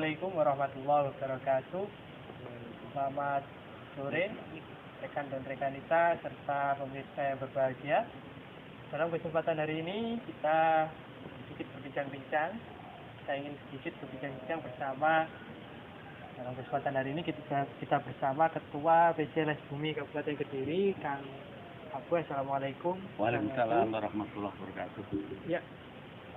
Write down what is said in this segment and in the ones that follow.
Assalamualaikum warahmatullahi wabarakatuh. Selamat sore rekan dan rekanita serta pemirsa yang berbahagia. Dalam kesempatan hari ini kita sedikit berbincang-bincang. Saya ingin sedikit berbincang-bincang bersama. Dalam kesempatan hari ini kita bersama Ketua PC Les Bumi Kabupaten Kediri, Kang Abu. Assalamualaikum. Waalaikumsalam warahmatullahi wabarakatuh. Ya,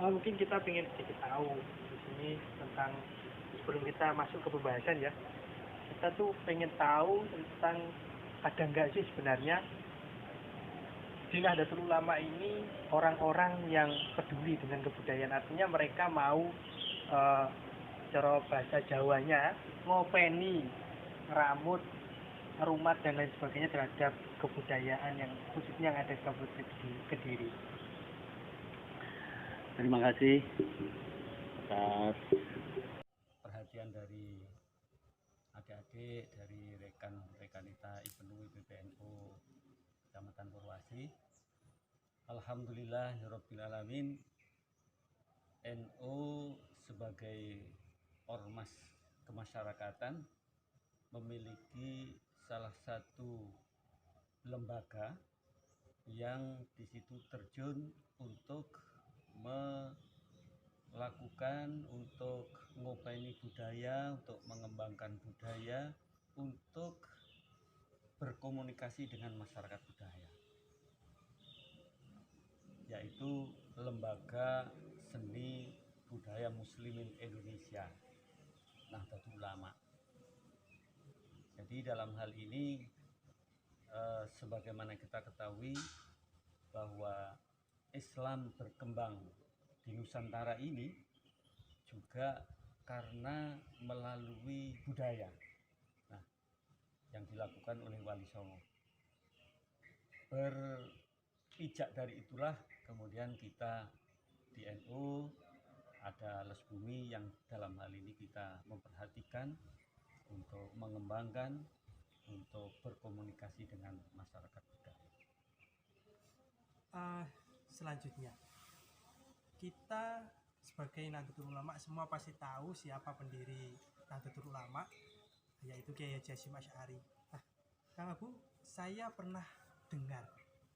mungkin kita ingin sedikit tahu di sini tentang, sebelum kita masuk ke pembahasan ya, kita tuh pengen tahu tentang ada nggak sih sebenarnya di Nahdlatul Ulama ini orang-orang yang peduli dengan kebudayaan, artinya mereka mau cara bahasa Jawanya ngopeni, ngeramut, ngerumat dan lain sebagainya terhadap kebudayaan yang khususnya yang ada di Kabupaten Kediri. Terima kasih atas perhatian dari adik-adik, dari rekan-rekanita IPNU IPPNU Kecamatan Purwasi. Alhamdulillah Rabbil Alamin, NU sebagai ormas kemasyarakatan memiliki salah satu lembaga yang di situ terjun untuk melakukan, untuk ngopeni budaya, untuk mengembangkan budaya, untuk berkomunikasi dengan masyarakat budaya, yaitu Lembaga Seni Budaya Muslimin Indonesia, Nahdlatul Ulama. Jadi dalam hal ini sebagaimana kita ketahui bahwa Islam berkembang di Nusantara ini juga karena melalui budaya, yang dilakukan oleh Wali Songo. Berpijak dari itulah kemudian kita di NU ada Les Bumi yang dalam hal ini kita memperhatikan untuk mengembangkan, untuk berkomunikasi dengan masyarakat budaya. Selanjutnya, kita sebagai Nahdlatul Ulama semua pasti tahu siapa pendiri Nahdlatul Ulama, yaitu Kiai Haji Hasyim Asy'ari. Nah, Kang Abu, saya pernah dengar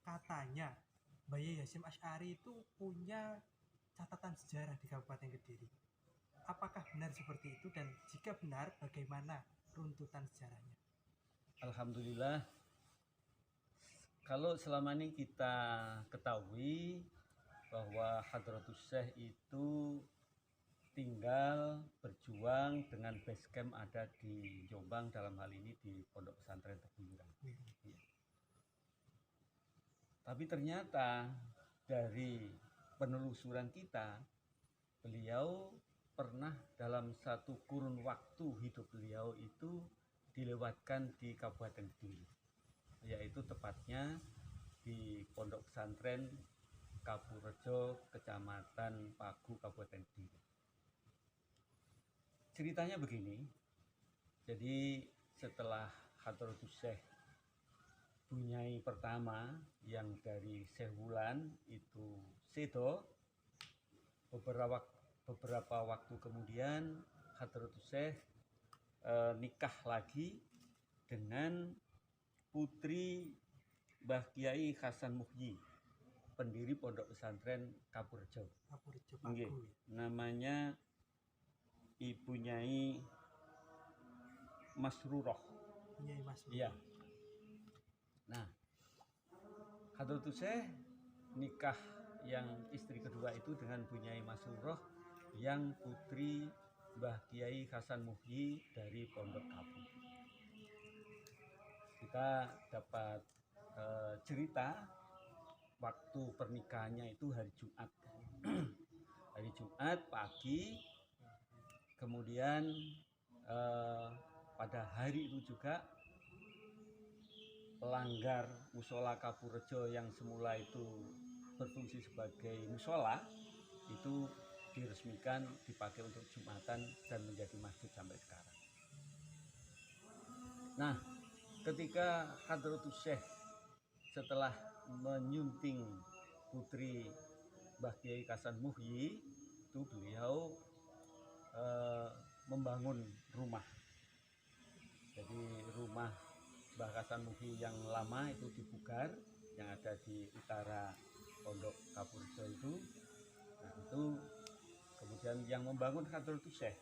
katanya Kiai Hasyim Asy'ari itu punya catatan sejarah di Kabupaten Kediri. Apakah benar seperti itu, dan jika benar bagaimana runtutan sejarahnya? Alhamdulillah, kalau selama ini kita ketahui bahwa Hadratus Syekh itu tinggal berjuang dengan base camp ada di Jombang, dalam hal ini di Pondok Pesantren Teguh. Ya. Tapi ternyata dari penelusuran kita, beliau pernah dalam satu kurun waktu hidup beliau itu dilewatkan di Kabupaten Kediri, yaitu tepatnya di Pondok Pesantren Kapurrejo, Kecamatan Pagu, Kabupaten Kediri. Ceritanya begini, jadi setelah Hadratus Syekh Bunyai pertama yang dari Syekh Wulan itu sedo, beberapa waktu kemudian Hadratus Syekh nikah lagi dengan putri Mbah Kiai Hasan Muhyi, pendiri Pondok Pesantren Kapurrejo. Namanya Ibu Nyai Masruroh. Iya. Nah, Hadratus Syekh nikah yang istri kedua itu dengan Bu Nyai Masruroh yang putri Mbah Kiai Hasan Muhyi dari Pondok Kapur. Kita dapat cerita waktu pernikahannya itu hari Jumat. Hari Jumat pagi, kemudian pada hari itu juga pelanggar musola Kapurrejo yang semula itu berfungsi sebagai musola itu diresmikan dipakai untuk Jumatan dan menjadi masjid sampai sekarang. Nah, ketika Hadratus Syekh setelah menyunting putri Mbah Kiai Hasan Muhyi itu beliau membangun rumah. Jadi rumah Mbah Kasan Mugi yang lama itu di Bugar, yang ada di utara Pondok Kapurjo itu. Nah, itu kemudian yang membangun Hadratus Syekh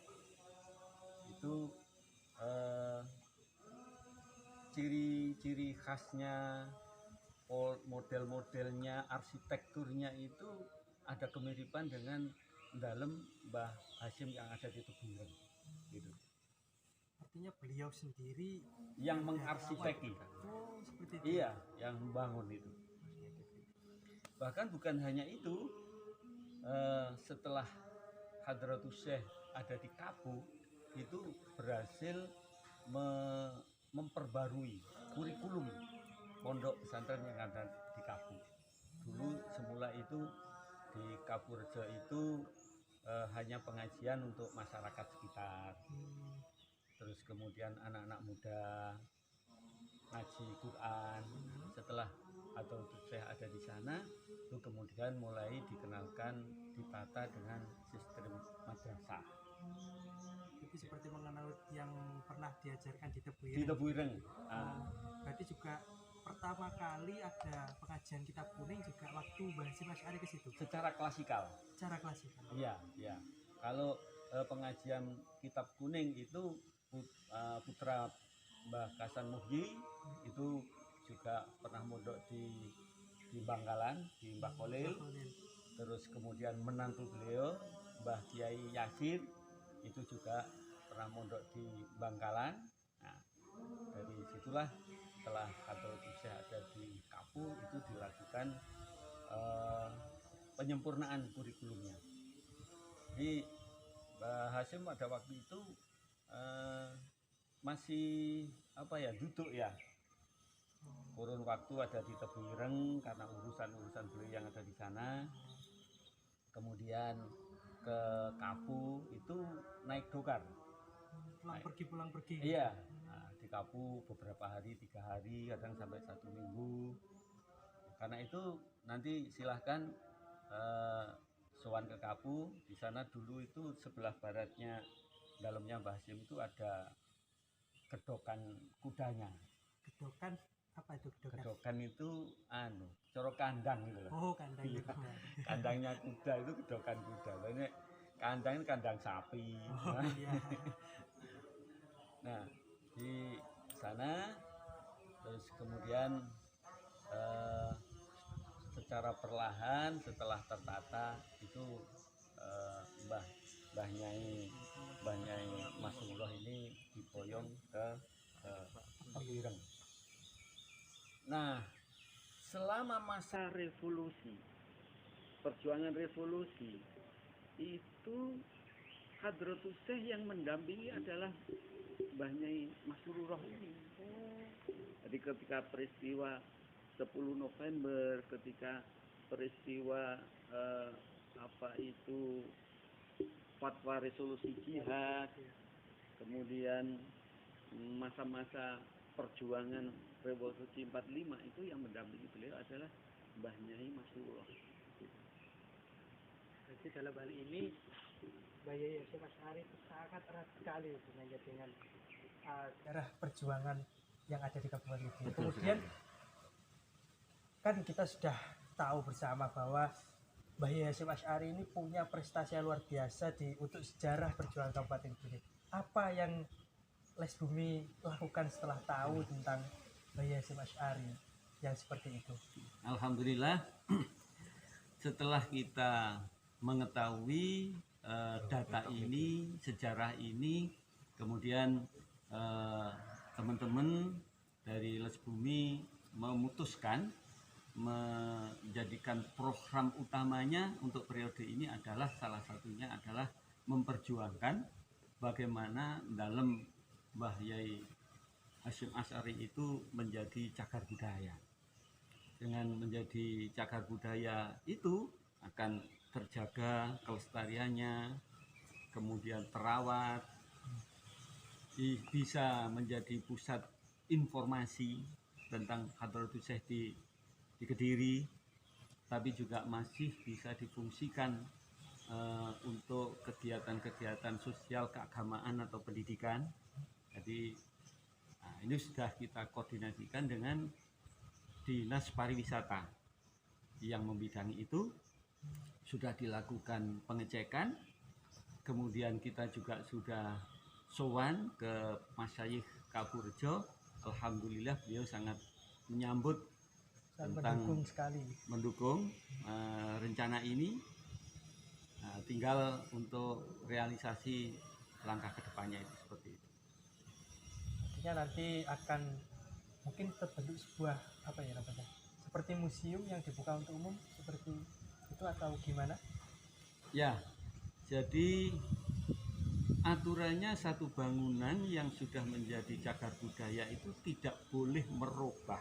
itu ciri-ciri khasnya, model-modelnya, arsitekturnya itu ada kemiripan dengan dalam Mbah Hasyim yang ada di Tebuireng gitu. Artinya beliau sendiri yang mengarsiteki. Oh, seperti itu. Iya, yang membangun itu. Bahkan bukan hanya itu, setelah Hadratus Syekh ada di Kapu, itu berhasil memperbarui kurikulum pondok pesantren yang ada di Kapu. Dulu semula itu di Kapurjo itu hanya pengajian untuk masyarakat sekitar. Terus kemudian anak-anak muda ngaji Quran. Setelah Hadratus Syekh ada di sana, itu kemudian mulai dikenalkan, ditata dengan sistem madrasah. Jadi seperti mengenal yang pernah diajarkan di Tebuireng. Di Tebuireng. Berarti juga pertama kali ada pengajian kitab kuning juga waktu Mbah Hasyim Asy'ari ke situ. Secara klasikal. Secara klasikal. Iya, iya. Kalau pengajian kitab kuning itu putra Mbah Kasan Mugi itu juga pernah mondok di Bangkalan, di Mbah Kholil. Terus kemudian menantu beliau Mbah Kiai Yasir itu juga pernah mondok di Bangkalan. Nah, dari situlah setelah Hadratus Syekh ada di Kapu itu dilakukan penyempurnaan kurikulumnya. Jadi Mbah Hasyim pada waktu itu masih duduk ya, kurun waktu ada di Tebuireng karena urusan-urusan beliau yang ada di sana. Kemudian ke Kapu itu naik dokar, pulang pergi. Iya, nah, di Kapu beberapa hari, 3 hari, kadang sampai 1 minggu. Karena itu nanti silahkan sowan ke Kapu. Di sana dulu itu sebelah baratnya dalamnya Mbah Hasyim itu ada gedokan kudanya. Gedokan apa itu gedokan? Gedokan itu coro kandang gitu loh. Oh, kandang. Iya. Kandangnya kuda itu gedokan kuda. Ini kandang sapi. Oh, iya. Nah, di sana terus kemudian secara perlahan setelah tertata itu Mbah Nyai Masrullah ini diboyong ke Tebuireng. Nah, selama masa revolusi, perjuangan revolusi itu Hadratus Syekh yang mendampingi adalah Mbah Nyai Masrullah ini. Jadi ketika peristiwa 10 November, ketika peristiwa fatwa resolusi jihad, kemudian masa-masa perjuangan revolusi 45 itu yang mendampingi beliau adalah Mbah Nyai Masrullah. Jadi dalam hal ini Mbah Hasyim Asy'ari itu sangat erat sekali dengan sejarah perjuangan yang ada di Kabupaten Kediri. Kemudian kan kita sudah tahu bersama bahwa Mbah Hasyim Asy'ari ini punya prestasi yang luar biasa untuk sejarah perjuangan Kabupaten Kediri. Apa yang Les Bumi lakukan setelah tahu tentang Mbah Hasyim Asy'ari yang seperti itu? Alhamdulillah, setelah kita mengetahui data ini, sejarah ini, kemudian teman-teman dari Les Bumi memutuskan menjadikan program utamanya untuk periode ini adalah salah satunya adalah memperjuangkan bagaimana dalam Mbah Yai Hasyim Asy'ari itu menjadi cagar budaya. Dengan menjadi cagar budaya itu akan terjaga kelestariannya, kemudian terawat, bisa menjadi pusat informasi tentang Hadratus Syekh di Kediri, tapi juga masih bisa difungsikan untuk kegiatan-kegiatan sosial keagamaan atau pendidikan. Jadi ini sudah kita koordinasikan dengan Dinas Pariwisata yang membidangi itu, sudah dilakukan pengecekan. Kemudian kita juga sudah sowan ke Masyayikh Kapurjo. Alhamdulillah beliau sangat menyambut tentang mendukung sekali, mendukung rencana ini. Tinggal untuk realisasi langkah kedepannya itu seperti itu. artinya nanti akan mungkin terbentuk sebuah apa ya namanya, seperti museum yang dibuka untuk umum seperti itu atau gimana? Ya, jadi aturannya satu bangunan yang sudah menjadi cagar budaya itu tidak boleh merubah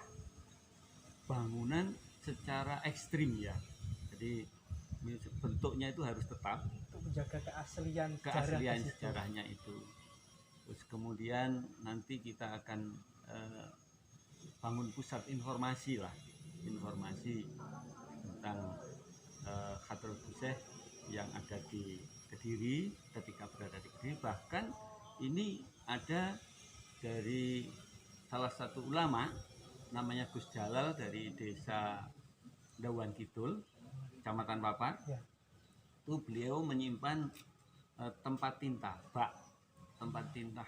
bangunan secara ekstrim ya. Jadi bentuknya itu harus tetap Untuk menjaga keaslian sejarahnya itu. Terus kemudian nanti kita akan bangun pusat informasi tentang Hadratus Syekh yang ada di Kediri ketika berada di Kediri. Bahkan ini ada dari salah satu ulama namanya Gus Jalal dari desa Dawan Kidul, Kecamatan Papar. Ya. Itu beliau menyimpan tempat tinta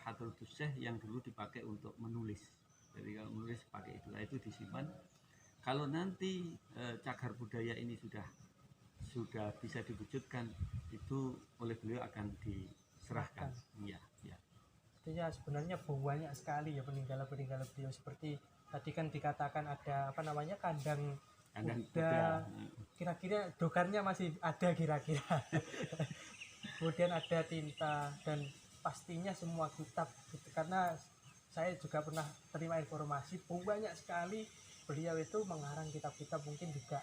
Hadratus Syekh yang dulu dipakai untuk menulis. Jadi kalau menulis pakai itu disimpan. Kalau nanti cagar budaya ini sudah bisa diwujudkan, itu oleh beliau akan diserahkan. Iya. Artinya sebenarnya banyak sekali ya peninggalan beliau, seperti tadi kan dikatakan ada apa namanya kandang kuda. Kira-kira dokarnya masih ada kira-kira. Kemudian ada tinta dan pastinya semua kitab gitu. Karena saya juga pernah terima informasi banyak sekali beliau itu mengarang kitab-kitab, mungkin juga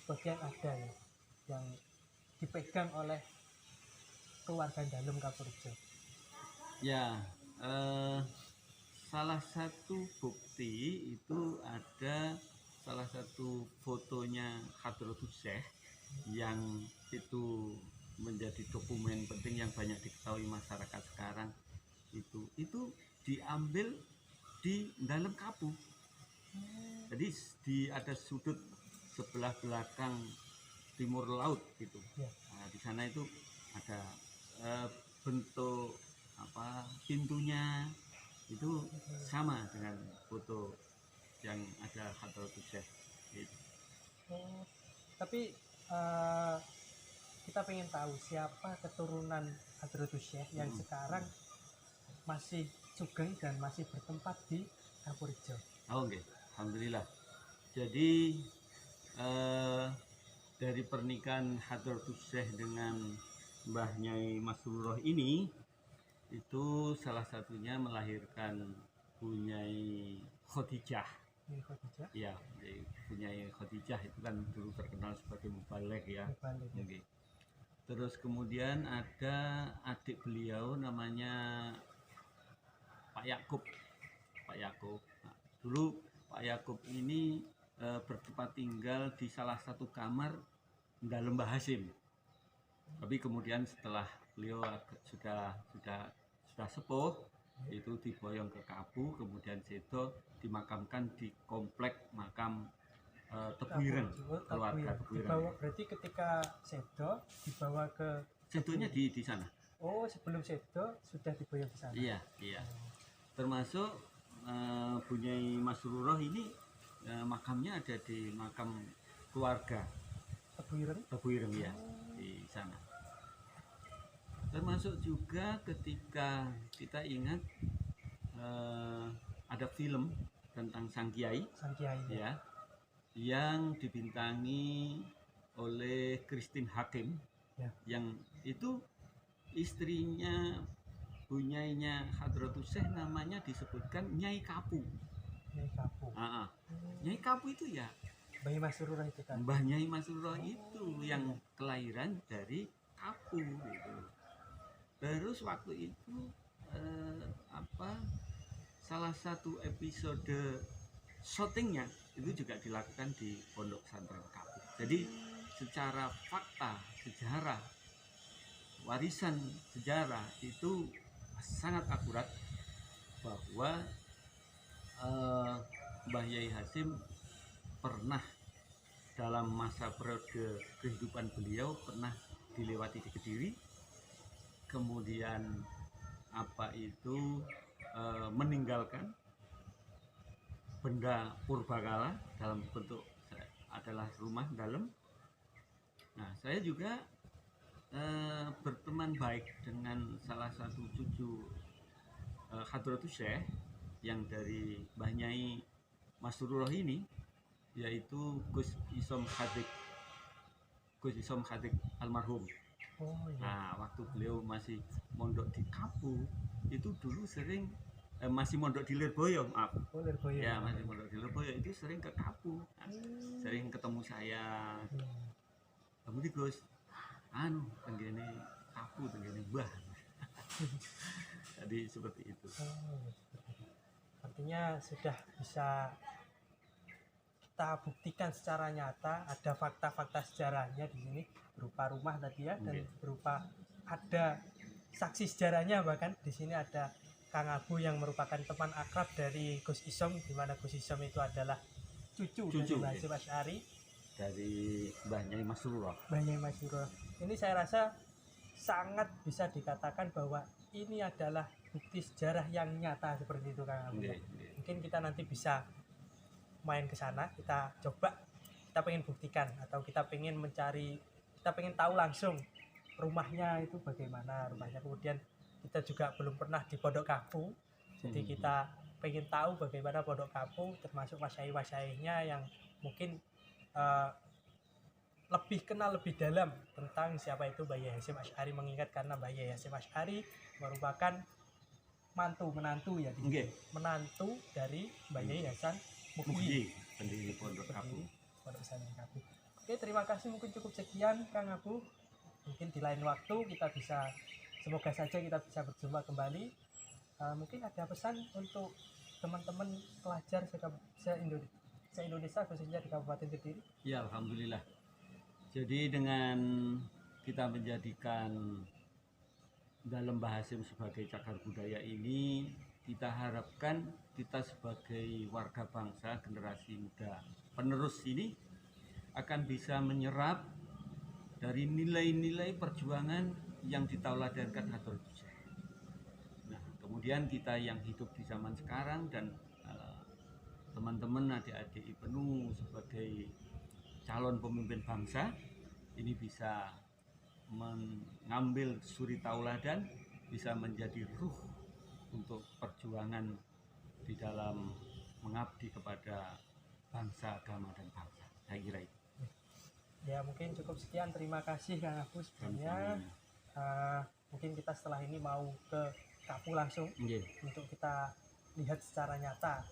sebagian ada ya yang dipegang oleh keluarga dalam Kapurjo. Ya, salah satu bukti itu ada salah satu fotonya Hadratus Syekh yang itu menjadi dokumen penting yang banyak diketahui masyarakat sekarang. Itu diambil di dalam Kapu. Jadi ada sudut sebelah belakang timur laut gitu. Ya. Nah, di sana itu ada bentuk pintunya itu sama dengan foto yang ada Hadratus Syekh gitu. Tapi kita pengen tahu siapa keturunan Hadratus Syekh yang sekarang masih sugeng dan masih bertempat di Kapurjo. Okay. Alhamdulillah. Jadi dari pernikahan Hadratus Syekh dengan Mbah Nyai Masruroh ini, itu salah satunya melahirkan Bunyai Khadijah. Ya, Bunyai Khadijah itu kan dulu terkenal sebagai mubaligh ya. Okay. Terus kemudian ada adik beliau namanya Pak Yakub. Nah, dulu Pak Yakub ini bertempat tinggal di salah satu kamar dalam Mbah Hasim. Tapi kemudian setelah beliau sudah sepuh, itu diboyong ke Kapu, kemudian sedo dimakamkan di komplek makam Tebuireng, keluarga Tebuireng. Berarti ketika sedo dibawa ke sedonya di sana. Oh, sebelum sedo sudah diboyong ke sana. Iya. Termasuk Bunyai Masruroh ini makamnya ada di makam keluarga Tebuireng ya, di sana. Termasuk juga ketika kita ingat ada film tentang Sang Kiai ya, yang dibintangi oleh Christine Hakim ya. Yang itu istrinya Bunyainya Hadratus Syekh namanya disebutkan Nyai Kapu. Nyai Kapu itu ya Mbah Masruroh itu kan. Mbah Nyai Masruroh itu yang kelahiran dari Kapu gitu. Terus waktu itu salah satu episode syutingnya itu juga dilakukan di Pondok Pesantren Kapu. Jadi secara fakta sejarah warisan sejarah itu sangat akurat bahwa Mbah Yai Hasyim pernah dalam masa periode kehidupan beliau pernah dilewati di Kediri, kemudian meninggalkan benda purbakala dalam bentuk adalah rumah dalam. Nah, saya juga berteman baik dengan salah satu cucu Hadratus Syekh yang dari Mbah Nyai Masrurah ini, yaitu Gus Isom Khadik almarhum. Oh, iya. Nah, waktu beliau masih mondok di Kapu, itu dulu sering masih mondok di Lirboyo, maaf. Oh, Lirboyo. Ya, masih mondok di Lirboyo, itu sering ke Kapu. Nah, sering ketemu saya. Kemudian Gus, tenggene Kapu, tenggene Mbah. Jadi seperti itu. Artinya sudah bisa kita buktikan secara nyata, ada fakta-fakta sejarahnya di sini berupa rumah tadi ya, dan berupa ada saksi sejarahnya. Bahkan di sini ada Kang Abu yang merupakan teman akrab dari Gus Isom, di mana Gus Isom itu adalah cucu dari Mbah Hasyim Asy'ari, dari Mbah Nyai Masrurah. Mbah Nyai Masrurah. Ini saya rasa sangat bisa dikatakan bahwa ini adalah bukti sejarah yang nyata seperti itu, Kang Abu. Mungkin kita nanti bisa main ke sana, kita pengen buktikan, atau kita pengen tahu langsung rumahnya itu bagaimana rumahnya. Kemudian kita juga belum pernah di Pondok Kapu, jadi kita pengen tahu bagaimana Pondok Kapu, termasuk wasyai-wasyainya yang mungkin lebih kenal lebih dalam tentang siapa itu Mbah Yai Hasyim Asy'ari, mengingat karena Mbah Yai Hasyim Asy'ari merupakan menantu menantu dari Mbah Yai Hasan Mukyi, pendiri Pondok Kapu. Oke, terima kasih, mungkin cukup sekian Kang Abu. Mungkin di lain waktu semoga saja kita bisa berjumpa kembali. Mungkin ada pesan untuk teman-teman pelajar se-Indonesia khususnya di Kabupaten Kediri? Ya, alhamdulillah. Jadi dengan kita menjadikan dalam Mbah Hasyim sebagai cagar budaya ini, kita harapkan kita sebagai warga bangsa generasi muda penerus ini akan bisa menyerap dari nilai-nilai perjuangan yang ditauladankan Hadratus Syekh. Nah, kemudian kita yang hidup di zaman sekarang dan teman-teman adik-adik IPENU sebagai calon pemimpin bangsa ini bisa mengambil suri tauladan, bisa menjadi ruh untuk perjuangan di dalam mengabdi kepada bangsa, agama, dan bangsa. Saya kira itu. Ya, mungkin cukup sekian. Terima kasih Kang Abu sebelumnya. Mungkin kita setelah ini mau ke Kapu langsung untuk kita lihat secara nyata,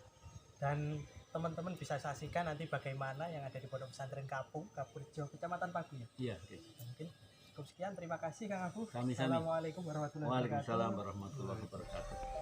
dan teman-teman bisa saksikan nanti bagaimana yang ada di Pondok Pesantren Kapu Rejo, Kecamatan Pagu ya. Mungkin cukup sekian. Terima kasih Kang Abu. Assalamualaikum warahmatullahi wabarakatuh. Waalaikumsalam warahmatullahi wabarakatuh.